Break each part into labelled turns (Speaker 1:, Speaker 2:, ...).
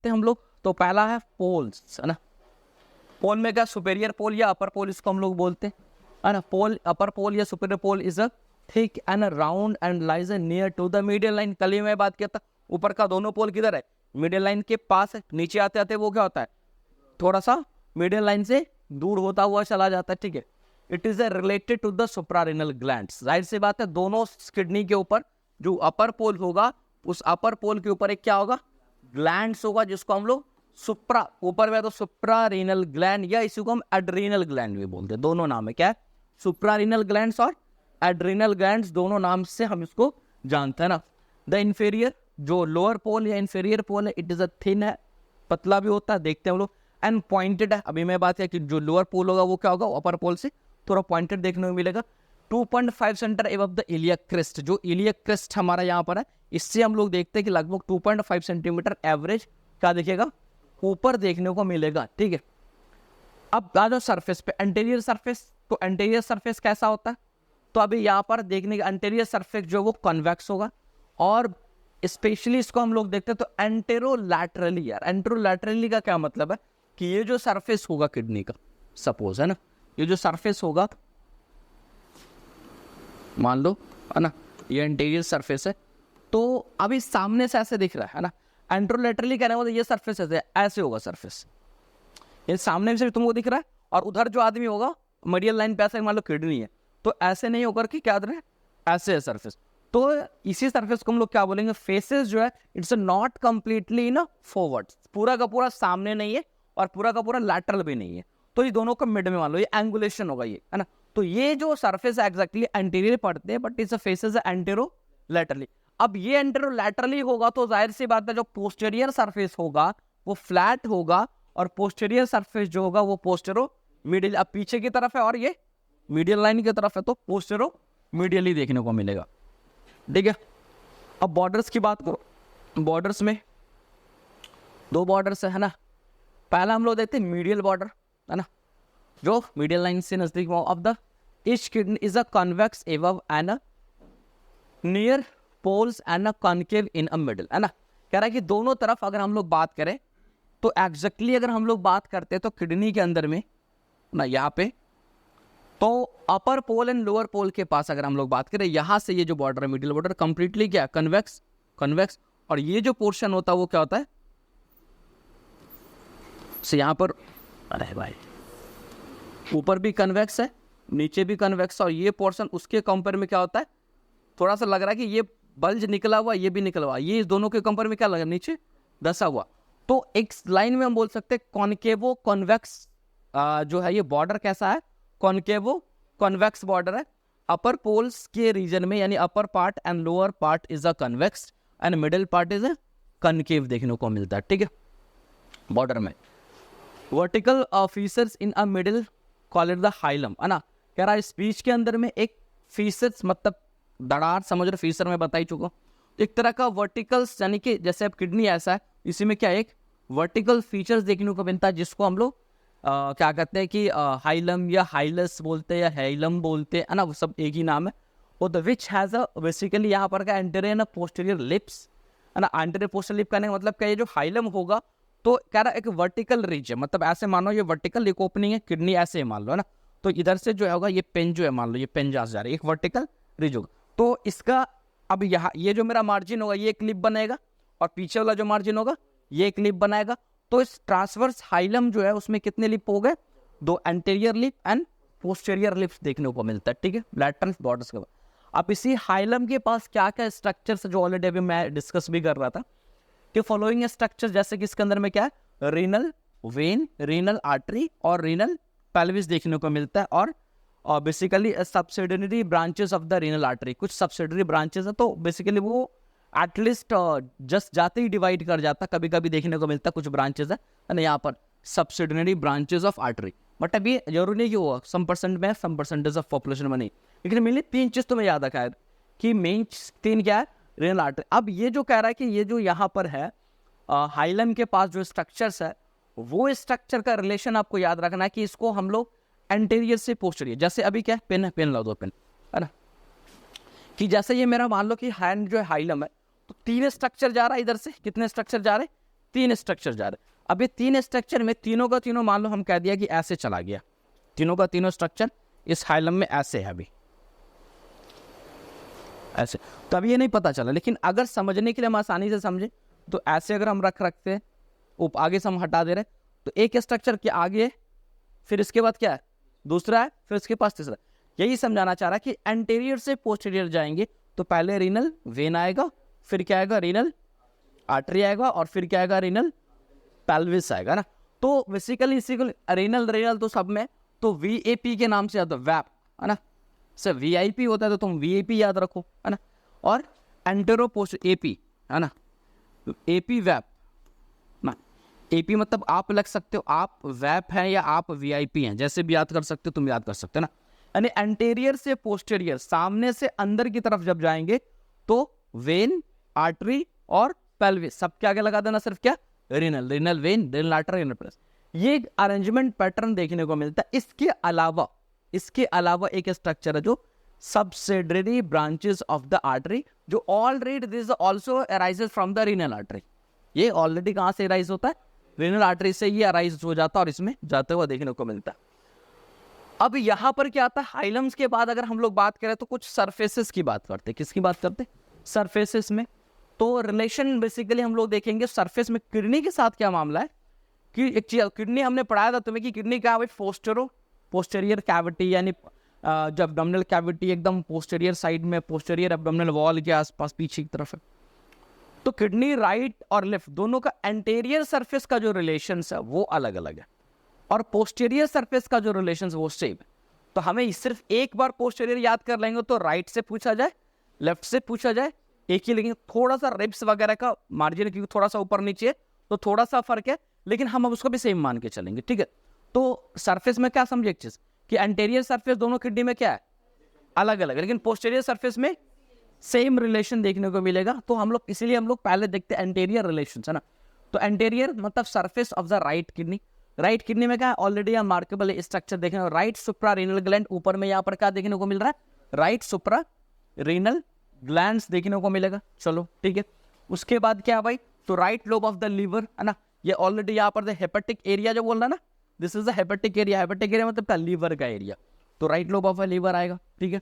Speaker 1: तो हम लोग, तो पहला है पोल्स, है ना। पोल में क्या, सुपेरियर पोल या अपर पोल इसको हम लोग बोलते हैं, है ना। पोल, अपर पोल या superior pole is a thick and round end lies near to the median line. कल ही मैं बात किया था, ऊपर का दोनों पोल किधर है, मीडियन लाइन के पास है। नीचे आते आते वो क्या होता है, थोड़ा सा मीडियन लाइन से दूर होता हुआ चला जाता है, ठीक है। It is related to the suprarenal glands. जाहिर सी बात है, दोनों किडनी के ऊपर जो अपर पोल होगा, उस अपर पोल के ऊपर एक क्या होगा, ग्लैंड्स होगा, जिसको हम लोग सुप्रा, ऊपर में तो सुप्रारेनल ग्लैंड या इसी को हम एड्रीनल ग्लैंड भी बोलते हैं। दोनों नाम है, क्या है, सुप्रारेनल ग्लैंड्स और एड्रीनल ग्लैंड्स, दोनों नाम से हम इसको जानते हैं ना। द इंफेरियर, जो लोअर पोल या इंफेरियर पोल है, इट इज अ थिन है, पतला भी होता है, देखते हैं हम लोग, एंड पॉइंटेड है। अभी मैं बात किया कि जो लोअर पोल होगा वो क्या होगा, अपर पोल से थोड़ा पॉइंटेड देखने को मिलेगा। 2.5 centre above the iliac crest, जो इलियक क्रेस्ट हमारा यहाँ पर है, इससे हम लोग देखते हैं कि लगभग 2.5 सेंटीमीटर एवरेज क्या दिखेगा, ऊपर देखने को मिलेगा, ठीक है। अब आ जाओ सरफेस पे, एंटीरियर सरफेस। तो एंटीरियर सरफेस कैसा होता है, तो अभी यहाँ पर देखने का एंटीरियर सरफेस जो वो कॉन्वेक्स होगा, और स्पेशली इसको हम लोग देखते हैं तो एंटेरोलैटरली। यार एंटेरोलैटरली का क्या मतलब है, कि ये जो सरफेस होगा किडनी का, सपोज है ना, ये जो सरफेस होगा मान लो, है ना, ये एंटीरियर सरफेस है, तो अभी सामने से ऐसे दिख रहा है ना। एंटेरोलैटरली कहने का मतलब ये सरफेस ऐसे होगा, सरफेस ये सामने से तुमको दिख रहा है, और उधर जो आदमी होगा मीडियल लाइन पे ऐसे मान लो किडनी है, तो ऐसे नहीं होकर कि क्या है, ऐसे है सरफेस। तो इसी सरफेस को हम लोग क्या बोलेंगे, फेसेस जो है it's not completely in forward, पूरा का पूरा सामने नहीं है और पूरा का पूरा लैटरल भी नहीं है, तो ये दोनों का मिड में मान लो, ये एंगुलेशन होगा, ये है ना। तो ये जो सरफेस है एग्जैक्टली एंटीरियर पड़ते हैं, बट इस फेसेस है एंटेरो लैटरली। अब ये एंटेरो लैटरली होगा तो जाहिर सी बात है जो पोस्टेरियर सरफेस होगा वो फ्लैट होगा, और पोस्टेरियर सरफेस जो होगा वो पोस्टेरो मीडियल, अब पीछे की तरफ है और ये मीडियल लाइन की तरफ है, तो पोस्टेरो मीडियली देखने को मिलेगा, ठीक है। अब बॉर्डर्स की बात करो, बॉर्डर्स में दो बॉर्डर्स है ना। पहला हम लोग देखते हैं मीडियल बॉर्डर, है ना, जो मीडियल लाइन से नजदीक of the each kidney is a convex above and near poles and a concave in a middle, है ना। कह रहा है कि दोनों तरफ अगर हम लोग बात करें तो एग्जैक्टली अगर हम लोग बात करते हैं तो किडनी के अंदर में ना, यहाँ पे तो अपर पोल एंड लोअर पोल के पास अगर हम लोग बात करें, यहाँ से ये जो बॉर्डर है मिडिल बॉर्डर कंप्लीटली क्या कन्वेक्स, कन्वेक्स, और ये जो पोर्शन होता है वो क्या होता है, से यहाँ पर, अरे भाई, ऊपर भी कन्वेक्स है नीचे भी कन्वेक्स, और ये पोर्शन उसके कंपेयर में क्या होता है, थोड़ा सा लग रहा है कि ये बल्ज निकला हुआ, ये भी निकला हुआ, ये इस दोनों के कंपेयर में क्या लगा, नीचे दसा हुआ। तो एक लाइन में हम बोल सकते हैं कॉन्केवो कॉन्वेक्स जो है ये बॉर्डर कैसा है, कॉन्केवो कॉन्वेक्स बॉर्डर है। अपर पोल्स के रीजन में यानी upper part and lower part is a convex and middle part is a concave देखने को मिलता है, ठीक है। बॉर्डर में vertical features in a middle call it the hilum, है ना। कह रहा है स्पीच के अंदर में एक फीचर्स मतलब दरार, समझ रहे, फीचर में बता ही चुका हूं, एक तरह का वर्टिकल्स, यानी कि जैसे अब किडनी ऐसा है, इसी में क्या एक वर्टिकल फीचर्स देखने को मिलता है, जिसको हम लोग क्या कहते हैं कि हाइलम या हाइलस बोलते हैं या हाइलम बोलते हैं, है ना, वो सब एक ही नाम है। और the which has a basically यहाँ पर का एंटीरियर एंड पोस्टीरियर लिप्स, है ना। एंटीरियर पोस्टीरियर लिप कहने का मतलब क्या, ये जो हाइलम होगा तो कह रहा है एक वर्टिकल रीच है, मतलब ऐसे मानो ये वर्टिकल एक ओपनिंग है, किडनी ऐसे मान लो, है ना। तो इधर से जो होगा ये पेन जो है, मान लो ये पेन जा रही है, एक वर्टिकल रीच होगा। तो इसका अब यहाँ ये जो मेरा मार्जिन होगा ये एक लिप बनेगा, और पीछे वाला जो मार्जिन होगा ये एक लिप बनाएगा। तो इस ट्रांसवर्स हाइलम जो है उसमें कितने लिप हो गए, दो anterior lip and posterior lips देखने को मिलता है, ठीक है, लैटरल बॉर्डर्स के बाद। अब इसी हाइलम के पास क्या क्या स्ट्रक्चर्स जो ऑलरेडी अभी मैं डिस्कस भी कर रहा था कि फॉलोइंग स्ट्रक्चर, जैसे कि इसके अंदर में क्या है, रीनल वेन, रीनल आर्टरी और रीनल पेल्विस देखने को मिलता है, और basically subsidiary branches of the renal artery, कुछ सब्सिडियरी ब्रांचेस है, तो बेसिकली वो एटलीस्ट जस्ट जाते ही डिवाइड कर जाता, कभी कभी देखने को मिलता कुछ ब्रांचेस है ना, यहाँ पर subsidiary branches of artery. But अभी जरूरी नहीं कि वो सम परसेंट में, सम परसेंटेज ऑफ पॉपुलेशन में नहीं, लेकिन मेनली तीन चीज तुम्हें याद रखा है कि मेन तीन क्या है, रीनल आर्टरी। अब ये जो कह रहा है कि ये जो यहाँ पर है हाइलम के पास जो स्ट्रक्चर्स है, वो स्ट्रक्चर का रिलेशन आपको याद रखना है कि इसको हम लोग एंटीरियर से पोस्टीरियर, जैसे अभी क्या है, पेन है, पेन ला दो पेन, है ना, कि जैसे ये मेरा मान लो कि हैंड जो है हाइलम है, तो तीन स्ट्रक्चर जा रहा है इधर से, कितने स्ट्रक्चर जा रहे हैं, तीन स्ट्रक्चर जा रहे हैं। अब ये तीन स्ट्रक्चर में तीनों का तीनों मान लो हम कह दिया कि ऐसे चला गया, तीनों का तीनों स्ट्रक्चर इस हाइलम में ऐसे है अभी ऐसे, तो अभी ये नहीं पता चला। लेकिन अगर समझने के लिए हम आसानी से समझे तो ऐसे अगर हम रखते हैं, आगे से हम हटा दे रहे हैं, तो एक स्ट्रक्चर के आगे, फिर इसके बाद क्या है दूसरा है, फिर इसके पास तीसरा। यही समझाना चाह रहा है कि एंटीरियर से पोस्टीरियर जाएंगे तो पहले रीनल वेन आएगा, फिर क्या आएगा रीनल आर्टरी आएगा, और फिर क्या आएगा रीनल पेल्विस आएगा ना। तो बेसिकली रीनल तो सब में, तो वीएपी के नाम से आता है वैप, है ना। सर वीआईपी होता है तो तुम वीएपी याद रखो, है ना। और एंटेरो पोस्ट एपी, है ना, एपी वैप ना। एपी मतलब आप लग सकते हो आप वैप हैं या आप वीआईपी हैं, जैसे भी याद कर सकते हो तुम याद कर सकते हो ना। यानी एंटेरियर से पोस्टीरियर, सामने से अंदर की तरफ जब जाएंगे तो वेन, आर्टरी और पेल्विस, सबके आगे लगा देना सिर्फ क्या renal, renal vein, renal artery, renal pelvis. ये एक अरेंजमेंट पैटर्न देखने को मिलता है। इसके अलावा एक स्ट्रक्चर है जो subsidiary branches of the artery, जो already this also arises from the renal artery. ये ऑलरेडी कहां से अराइज होता है, रीनल आर्टरी से ये अराइज हो जाता है और इसमें जाते हुए देखने को मिलता है। अब यहां पर क्या आता है, हाइलम्स के बाद अगर हम लोग बात करें तो कुछ सरफेसेस की बात करते हैं। किसकी बात करते हैं, सरफेसेस में। तो रिलेशन बेसिकली हम लोग देखेंगे सरफेस में किडनी के साथ क्या मामला है कि एक चीज किडनी हमने पढ़ाया था तुम्हें कि किडनी क्या है भाई, पोस्टेरियर कैविटी, यानी जब एब्डोमिनल कैविटी एकदम पोस्टेरियर साइड में, पोस्टेरियर एब्डोमिनल वॉल के आसपास पीछे की तरफ है। तो किडनी राइट और लेफ्ट दोनों का एंटेरियर सरफेस का जो रिलेशन है वो अलग अलग है, और पोस्टेरियर सरफेस का जो रिलेशन है वो सेम है। तो हमें सिर्फ एक बार पोस्टेरियर याद कर लेंगे तो राइट से पूछा जाए, लेफ्ट से पूछा जाए, एक ही। लेकिन थोड़ा सा रिब्स वगैरह का मार्जिन क्योंकि थोड़ा सा ऊपर नीचे तो थोड़ा सा फर्क है, लेकिन हम अब उसको भी सेम मान के चलेंगे, ठीक है। तो सरफेस में क्या समझे एक चीज कि एंटेरियर सरफेस दोनों किडनी में क्या है अलग अलग है, लेकिन पोस्टेरियर सरफेस में सेम रिलेशन देखने को मिलेगा। तो हम लोग इसीलिए हम लोग पहले देखते हैं एंटेरियर रिलेशन, है ना। तो एंटेरियर मतलब surface of the right kidney. Right kidney में क्या है, ऑलरेडी यहाँ मार्केबल स्ट्रक्चर देखें, राइट सुप्रा रीनल ग्लैंड, ऊपर में यहाँ पर क्या देखने को मिल रहा है, राइट सुप्रा रीनल ग्लैंड्स देखने को मिलेगा। चलो ठीक है। उसके बाद क्या है भाई, तो right lobe of the liver, है ना। ये ऑलरेडी यहाँ पर हेपेटिक एरिया जो बोल रहा है ना, this is the hepatic area. Hepatic area मतलब लीवर का एरिया, तो राइट लोब ऑफ लीवर आएगा, ठीक है।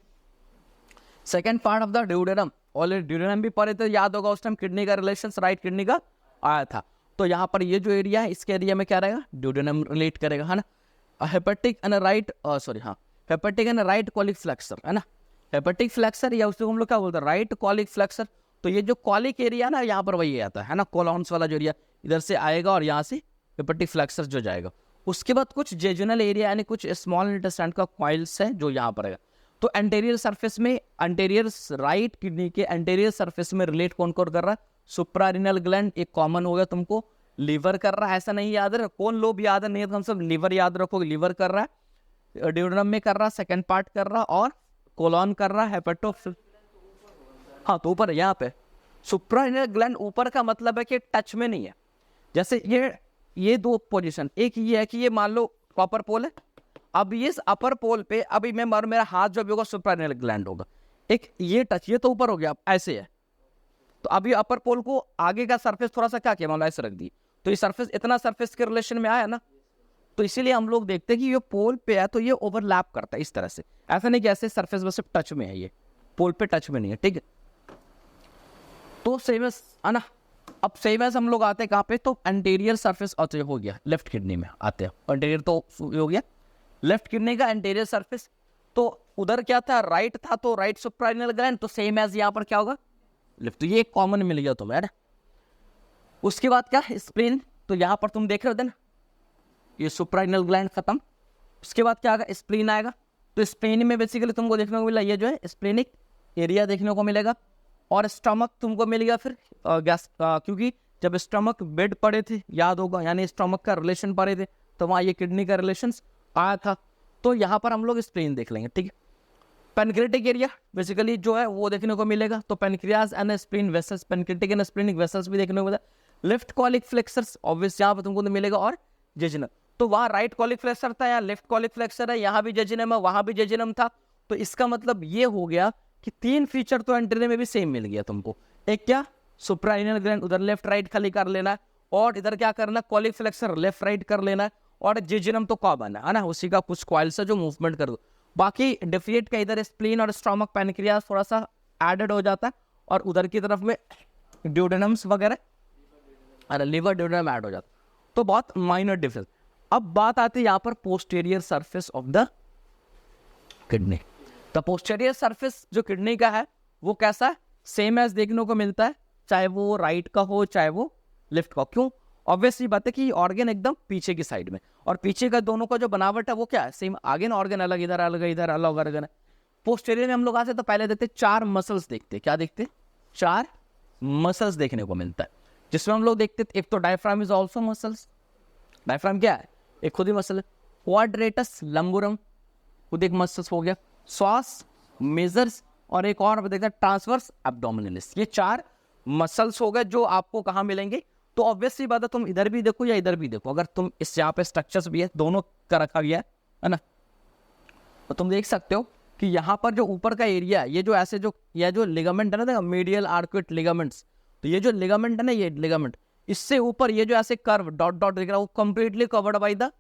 Speaker 1: Second part of the duodenum, already duodenum भी पढ़े थे, याद होगा उस टाइम किडनी का रिलेशन राइट किडनी का आया था। तो यहाँ पर ये जो एरिया है इसके एरिया में क्या रहेगा, ड्यूडेनम रिलेट करेगा, है ना। Hepatic and right hepatic and right colic flexor, है ना। हेपेटिक फ्लेक्सर या उसको हम लोग क्या बोलते हैं, राइट कॉलिक फ्लेक्सर। तो ये जो कॉलिक एरिया ना यहाँ पर वही आता है ना, कोलॉन्स वाला जो एरिया इधर से आएगा और यहाँ से हेपेटिक फ्लेक्सर जो जाएगा। उसके बाद कुछ जेजुनल एरिया यानी कुछ स्मॉल इंटेस्टाइन का कॉइल्स है जो यहाँ पर है। तो एंटेरियर सरफेस में, एंटेरियर राइट किडनी के एंटेरियर सरफेस में रिलेट कौन कौन कर रहा है, सुप्रारिनल ग्लैंड एक कॉमन हो गया तुमको, लीवर कर रहा है, ऐसा नहीं याद है कौन लोब याद है, नहीं है तो हम सब लीवर याद रखोगे, लीवर कर रहा है, ड्यूडेनम में कर रहा है, सेकंड पार्ट कर रहा, और कोलॉन कर रहा है, हेपेटो, हाँ तो ऊपर यहाँ पे सुप्रारिनल ग्लैंड ऊपर का मतलब है कि टच में नहीं है। जैसे ये दो पोजीशन, एक ये है कि ये मान लो अपर पोल है, अब ये अपर पोल पे अभी मैं मारू, मेरा हाथ जो भी होगा सुप्रारिनल ग्लैंड होगा, एक ये टच, ये तो ऊपर हो गया ऐसे है। तो अभी अपर पोल को आगे का सरफेस थोड़ा सा क्या किया, मान लो ऐसे रख दी, तो ये सरफेस इतना सरफेस के रिलेशन में आया ना। तो इसीलिए हम लोग देखते हैं कि ये पोल पे है तो ये ओवरलैप करता है इस तरह से, ऐसा नहीं कि ऐसे सरफेस बस सिर्फ टच में है, ये पोल पे टच में नहीं है, ठीक है। तो सेम है ना। अब सेम एज हम लोग आते हैं कहाँ पे, तो एंटीरियर सरफेस हो गया, लेफ्ट किडनी में आते हैं, एंटीरियर तो हो गया लेफ्ट किडनी का एंटीरियर सरफेस। तो उधर क्या था, राइट था, तो राइट सुप्रारिनल ग्लैंड, तो सेम एज यहाँ पर क्या होगा, लेफ्ट। तो ये कॉमन मिल गया तुम्हें, है ना। उसके बाद क्या, स्प्लीन, तो यहाँ पर तुम देख रहे थे ना, ये सुप्रारिनल ग्लैंड खत्म। उसके बाद क्या आएगा, स्प्लीन आएगा। तो स्प्लीन में बेसिकली तुमको देखने को मिला ये जो है स्प्लीनिक एरिया देखने को मिलेगा, और स्टमक तुमको मिलेगा फिर गैस, क्योंकि जब स्टमक बेड पड़े थे याद होगा, यानी स्टमक का रिलेशन पड़े थे, तो वहाँ ये किडनी का रिलेशन आया था। तो यहाँ पर हम लोग स्प्लीन देख लेंगे, ठीक है। पेनक्रेटिक एरिया बेसिकली जो है वो देखने को मिलेगा, तो pancreas and spleen vessels, pancreatic and splenic vessels भी देखने को मिलेगा। लेफ्ट कॉलिक फ्लेक्सर्स ऑब्वियस यहाँ पर तुमको तो मिलेगा, और जेजिनम, तो वहाँ राइट कॉलिक फ्लेक्सर था या लेफ्ट कॉलिक फ्लेक्सर है, यहाँ भी जेजिनम है, वहाँ भी जेजिनम था। तो इसका मतलब ये हो गया कि तीन फीचर तो एंटीरियर में भी सेम मिल गया तुमको। एक क्या, सुप्रारिनल ग्लैंड, उधर लेफ्ट राइट खाली कर लेना है, और इधर क्या करना, कॉलीफ्लेक्सर लेफ्ट राइट कर लेना है, और जिजिनम तो कॉमन है ना, उसी का कुछ कॉइल से जो मूवमेंट कर दो। बाकी डिफिएट का इधर स्प्लीन और स्टोमक पैनक्रियास थोड़ा सा एडेड हो जाता है, और उधर की तरफ में ड्यूडेनम्स वगैरह, अरे लिवर ड्यूडेनम ऐड हो जाता है। तो बहुत माइनर डिफरेंस। अब बात आती है यहाँ पर posterior surface of the kidney. The posterior surface जो किडनी का है वो कैसा है, सेम एज देखने को मिलता है, चाहे वो राइट का हो चाहे वो लेफ्ट का। क्यों, ऑब्वियसली बात है कि ऑर्गन एकदम पीछे की साइड में, और पीछे का दोनों का जो बनावट है वो क्या है, सेम। आगे ना ऑर्गन अलग, इधर अलग, इधर अलग ऑर्गन है। पोस्टीरियर में हम लोग आते तो पहले देखते 4 मसल्स देखते, क्या देखते, 4 मसल्स देखने को मिलता है, जिसमें हम लोग देखते एक तो diaphragm is also muscles. Diaphragm क्या है, एक खुद ही मसल है। क्वाड्रेटस लंबुरम खुद एक मसल्स हो गया। श्वास मेजर्स, और एक और देखते हैं ट्रांसवर्स एब्डोमिनलिस। ये 4 मसल्स हो गए जो आपको कहाँ मिलेंगे। तो ऑब्वियसली बात है, तुम इधर भी देखो या इधर भी देखो, अगर तुम इस यहाँ पे स्ट्रक्चर्स भी है, दोनों का रखा गया है ना, तो तुम देख सकते हो कि यहाँ पर जो ऊपर का एरिया है, ये जो ऐसे जो यह जो लिगामेंट है ना, मीडियल आर्कुएट लिगामेंट्स, तो ये जो लिगामेंट है ना, ये लिगामेंट, इससे ऊपर ये जो ऐसे कर्व डॉट डॉट दिख रहा है, वो completely covered by the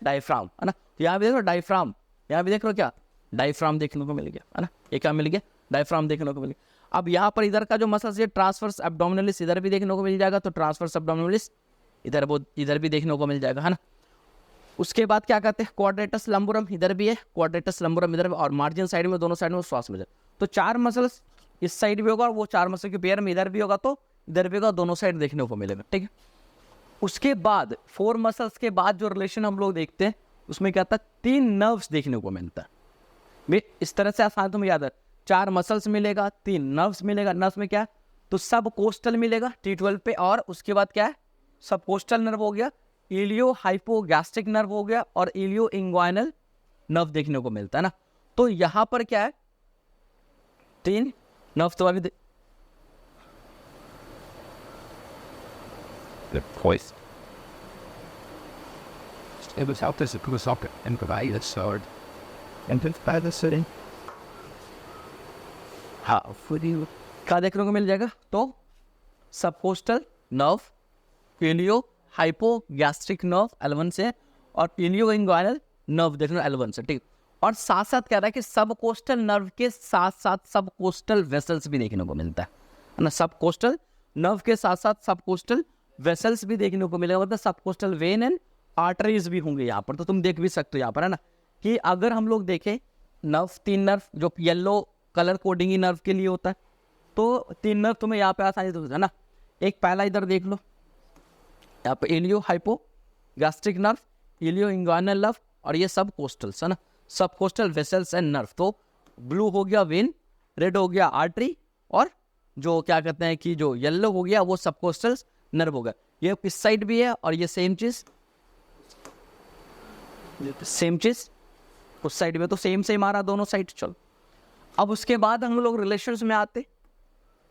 Speaker 1: diaphragm, है ना। तो यहाँ भी देखो डायफ्राम, यहाँ भी देख लो क्या, डायफ्राम देखने को मिल गया, है ना। ये क्या मिल गया, डायफ्राम देखने को मिल गया। अब यहाँ पर इधर का जो मसल्स है ट्रांसवर्स एब्डोमिनलिस, इधर भी देखने को मिल जाएगा, तो ट्रांसवर्स एब्डोमिनलिस इधर वो इधर भी देखने को मिल जाएगा, है ना। उसके बाद क्या कहते हैं, क्वाड्रेटस लंबुरम इधर भी है, क्वाड्रेटस लंबुरम इधर, और मार्जिन साइड में दोनों साइड में श्वास में। तो 4 मसल्स इस साइड भी होगा, और वो 4 मसल के पेयर में इधर भी होगा, तो इधर भी होगा, दोनों साइड देखने को मिलेगा, ठीक है। उसके बाद 4 मसल्स के बाद जो रिलेशन हम लोग देखते हैं, उसमें क्या था, 3 नर्व्स देखने को मिलता है। इस तरह से आसान तुम्हें याद है, 4 मसल्स मिलेगा, 3 नर्व्स मिलेगा। नर्व्स में क्या है, तो सब कोस्टल मिलेगा T12 पे, और उसके बाद क्या है, सब कोस्टल नर्व हो गया, इलियो हाइपोगैस्ट्रिक नर्व हो गया, और इलियो इंग्वाइनल नर्व देखने को मिलता है ना। तो यहां पर क्या है, 3 नर्व तो अभी
Speaker 2: the voice. It was out this, it was up and provide it sword. And then by the city.
Speaker 1: हाँ, क्या देखने को मिल जाएगा, तो subcostal nerve, इलियो hypogastric nerve L1 से, और इलियो इंग्वाइनल नर्व देखना L1 से, ठीक। और साथ साथ कह रहा है कि सब कोस्टल नर्व के साथ साथ सब कोस्टल वेसल्स भी देखने को मिलता है ना। सब कोस्टल नर्व के साथ साथ सब कोस्टल वेसल्स भी देखने को मिलेगा, मतलब सब कोस्टल वेन एंड आर्टरीज भी होंगे यहाँ पर। तो तुम देख भी सकते हो यहाँ पर, है ना, कि अगर हम लोग देखें नर्व, 3 नर्व जो येलो कलर कोडिंग नर्व के लिए होता है, तो 3 नर्व तुम्हें यहाँ पे आसानी से, है ना। एक पहला इधर देख लो, यहाँ पे इलियो हाइपोगैस्ट्रिक नर्व, इलियो इंग्वाइनल नर्व, और ये सब कोस्टल्स, है ना, सब कोस्टल वेसल्स एंड नर्व। तो ब्लू हो गया वेन, रेड हो गया आर्टरी, और जो क्या कहते हैं कि जो येलो हो गया वो सब कोस्टल नर्व हो गया। ये इस साइड भी है, और ये सेम चीज उस साइड में, तो सेम आ रहा दोनों साइड। चलो अब उसके बाद हम लोग रिलेशंस में आते,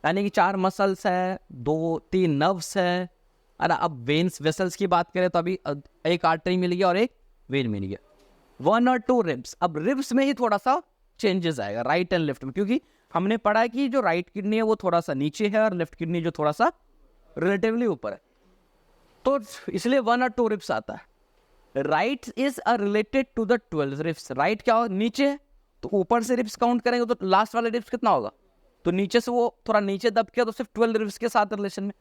Speaker 1: यानी कि 4 मसल्स है, 2-3 नर्व्स है। अरे अब वेन्स वेसल्स की बात करें तो अभी एक आर्टरी मिल गया और एक वेन मिल गया, 1 और 2 रिब्स। अब रिब्स में ही थोड़ा सा चेंजेस आएगा राइट एंड लेफ्ट में, क्योंकि हमने पढ़ा है कि जो राइट किडनी है वो थोड़ा सा नीचे है, और लेफ्ट किडनी जो थोड़ा सा रिलेटिवली ऊपर है, तो इसलिए 1 और 2 रिब्स आता है। Right is a related to the 12 ribs. Right क्या हो, नीचे है, तो ऊपर से रिब्स काउंट करेंगे तो लास्ट वाले रिब्स कितना होगा, तो नीचे से वो थोड़ा नीचे दब गया, तो सिर्फ 12 रिब्स के साथ रिलेशन में।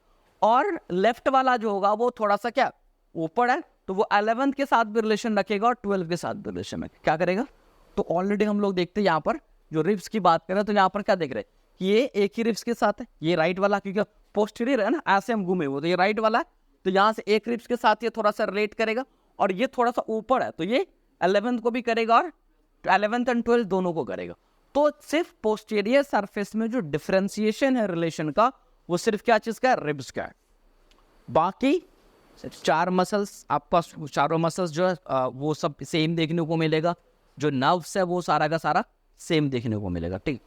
Speaker 1: और लेफ्ट वाला जो होगा वो थोड़ा सा क्या ऊपर है, तो वो 11th के साथ भी रिलेशन रखेगा और 12 के साथ भी रिलेशन में क्या करेगा। तो ऑलरेडी हम लोग देखते हैं यहाँ पर जो रिब्स की बात करें, तो यहाँ पर क्या देख रहे हैं कि ये एक ही रिब्स के साथ है, ये राइट वाला, क्योंकि पोस्टीरियर है ना, ऐसे हम घूमे हुए, तो ये राइट वाला है, तो यहाँ से एक रिब्स के साथ ये थोड़ा सा रिलेट करेगा, और ये थोड़ा सा ऊपर है, तो ये 11th को भी करेगा, और 11th एंड 12th दोनों को करेगा। तो सिर्फ पोस्टीरियर सरफेस में जो डिफरेंशिएशन है रिलेशन का, वो सिर्फ क्या चीज का है, रिब्स का है। बाकी 4 मसल्स आपका, चारों मसल्स जो है वो सब सेम देखने को मिलेगा, जो नर्व्स है वो सारा का सारा सेम देखने को मिलेगा, ठीक।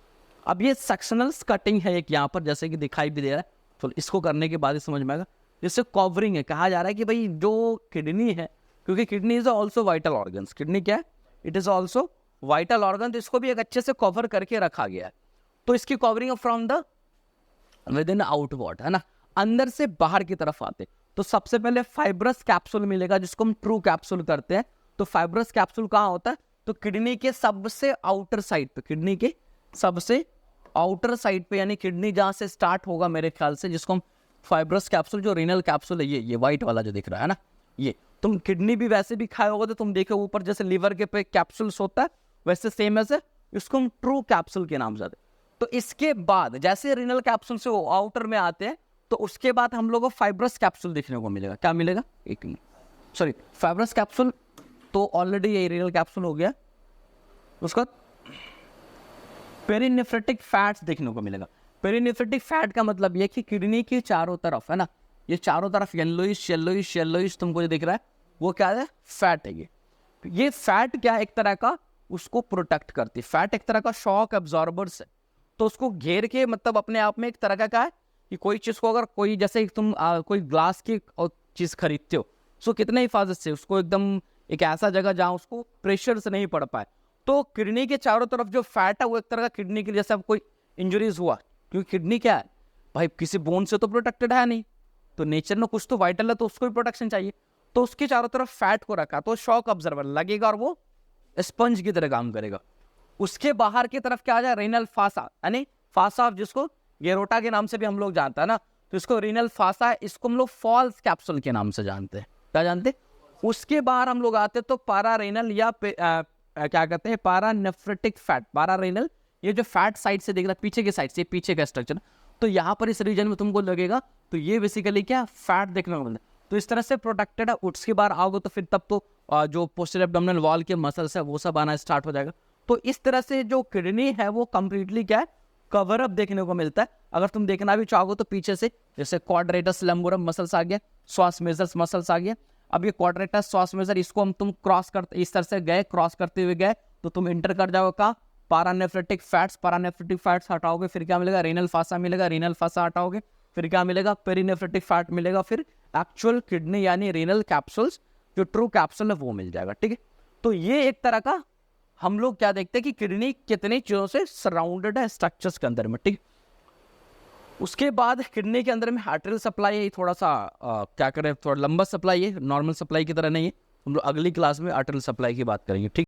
Speaker 1: अब ये सेक्शनल कटिंग है एक यहाँ पर, जैसे कि दिखाई भी दे रहा है, तो इसको करने के बाद ही समझ में आएगा। जिससे कवरिंग है, कहा जा रहा है कि भाई जो किडनी है, क्योंकि kidney is also vital organ, kidney क्या है, it is also vital organ, तो इसको भी एक अच्छे से कवर करके रखा गया है। तो इसकी covering from the with in outward, है ना, अंदर से बाहर की तरफ आते, तो सबसे पहले फाइब्रस कैप्सूल मिलेगा जिसको हम ट्रू कैप्सूल करते हैं। तो फाइब्रस कैप्सूल कहाँ होता है? तो किडनी के सबसे आउटर साइड पे, किडनी के सबसे आउटर साइड पे, यानी किडनी जहाँ से स्टार्ट होगा मेरे ख्याल से, जिसको हम फाइब्रस कैप्सूल, जो रीनल कैप्सूल है, ये व्हाइट वाला जो दिख रहा है ना, ये तुम किडनी भी वैसे भी खाए होगे तो तुम देखो ऊपर जैसे लीवर के पे कैप्सूल्स होता है, वैसे सेम ऐसे इसको हम ट्रू कैप्सूल के नाम से आते हैं। तो इसके बाद जैसे रीनल कैप्सूल से वो आउटर में आते हैं, तो उसके बाद हम लोगों को फाइब्रस कैप्सूल देखने को मिलेगा। क्या मिलेगा? एक मिनट, सॉरी, फाइब्रस कैप्सूल तो ऑलरेडी ये रीनल कैप्सूल हो गया। उसका पेरिनेफ्रेटिक फैट्स देखने को मिलेगा। पेरिनेफ्रेटिक फैट का मतलब ये कि किडनी के चारों तरफ, है ना, ये चारों तरफ येलोइश येलोइश येलोइश तुमको जो दिख रहा है वो क्या है? फैट है। ये फैट क्या है? एक तरह का उसको प्रोटेक्ट करती है। फैट एक तरह का शॉक एब्जॉर्बर्स है, तो उसको घेर के, मतलब अपने आप में एक तरह का क्या है कि कोई चीज़ को अगर कोई, जैसे तुम कोई ग्लास की चीज़ खरीदते हो, उसको कितने हिफाजत से, उसको एकदम एक ऐसा जगह जहाँ उसको प्रेशर से नहीं पड़ पाए। तो किडनी के चारों तरफ जो फैट है वो एक तरह का किडनी के, जैसे अब कोई इंजरीज हुआ, क्योंकि किडनी क्या है भाई, किसी बोन से तो प्रोटेक्टेड है नहीं, तो नेचर में कुछ तो वाइटल है, तो उसको भी प्रोटेक्शन चाहिए। तो उसके चारों तरफ फैट को रखा, तो शॉक ऑब्जर्वर लगेगा और वो स्पंज की तरह काम करेगा। उसके बाहर की तरफ क्या आ जाए? रीनल फासा, यानी फासा, जिसको गेरोटा के नाम से भी हम लोग जानते हैं ना, तो इसको रीनल फासा है, इसको हम लोग फॉल्स कैप्सूल के नाम से जानते हैं। क्या जानते हैं? उसके बाहर हम लोग आते तो पारारेनल या क्या कहते हैं, पारानेफ्रेटिक फैट। पारारेनल, ये जो फैट साइड से देख रहा है, पीछे के साइड से, पीछे का स्ट्रक्चर, तो यहाँ पर इस रीजन में तुमको लगेगा, तो ये बेसिकली क्या फैट देखने को मिलता है। तो इस तरह से प्रोटेक्टेड है। उसके बाहर आओगे तो फिर तब तो जो पोस्टीरियर एब्डोमिनल वॉल के मसल्स है वो सब आना स्टार्ट हो जाएगा। तो इस तरह से जो किडनी है वो कंप्लीटली क्या है? कवर अप देखने को मिलता है। अगर तुम देखना भी चाहोगे तो पीछे से जैसे क्वाड्रेटस लंबोरम मसल्स आ गया, श्वास मेजर्स मसल्स आ गया। अब ये क्वाड्रेटस श्वास मेजर, इसको हम तुम क्रॉस करते, इस तरह से गए, क्रॉस करते हुए गए तो तुम इंटर कर जाओगे कहाँ? पारानेफ्रेटिक फैट्स। पारानेफ्रेटिक फैट्स हटाओगे फिर क्या मिलेगा? रीनल फासा मिलेगा। रीनल फासा हटाओगे फिर क्या मिलेगा? पेरिनेफ्रेटिक फैट मिलेगा। फिर एक्चुअल किडनी यानी रीनल कैप्सूल्स, जो ट्रू कैप्सूल है वो मिल जाएगा। ठीक है, तो ये एक तरह का हम लोग क्या देखते हैं कि किडनी कितनी चीजों से सराउंडेड है स्ट्रक्चर्स के अंदर में। ठीक, उसके बाद किडनी के अंदर में आर्टरियल सप्लाई है, थोड़ा सा क्या करें, थोड़ा लंबा सप्लाई है, नॉर्मल सप्लाई की तरह नहीं है। हम लोग अगली क्लास में आर्टरियल सप्लाई की बात करेंगे। ठीक।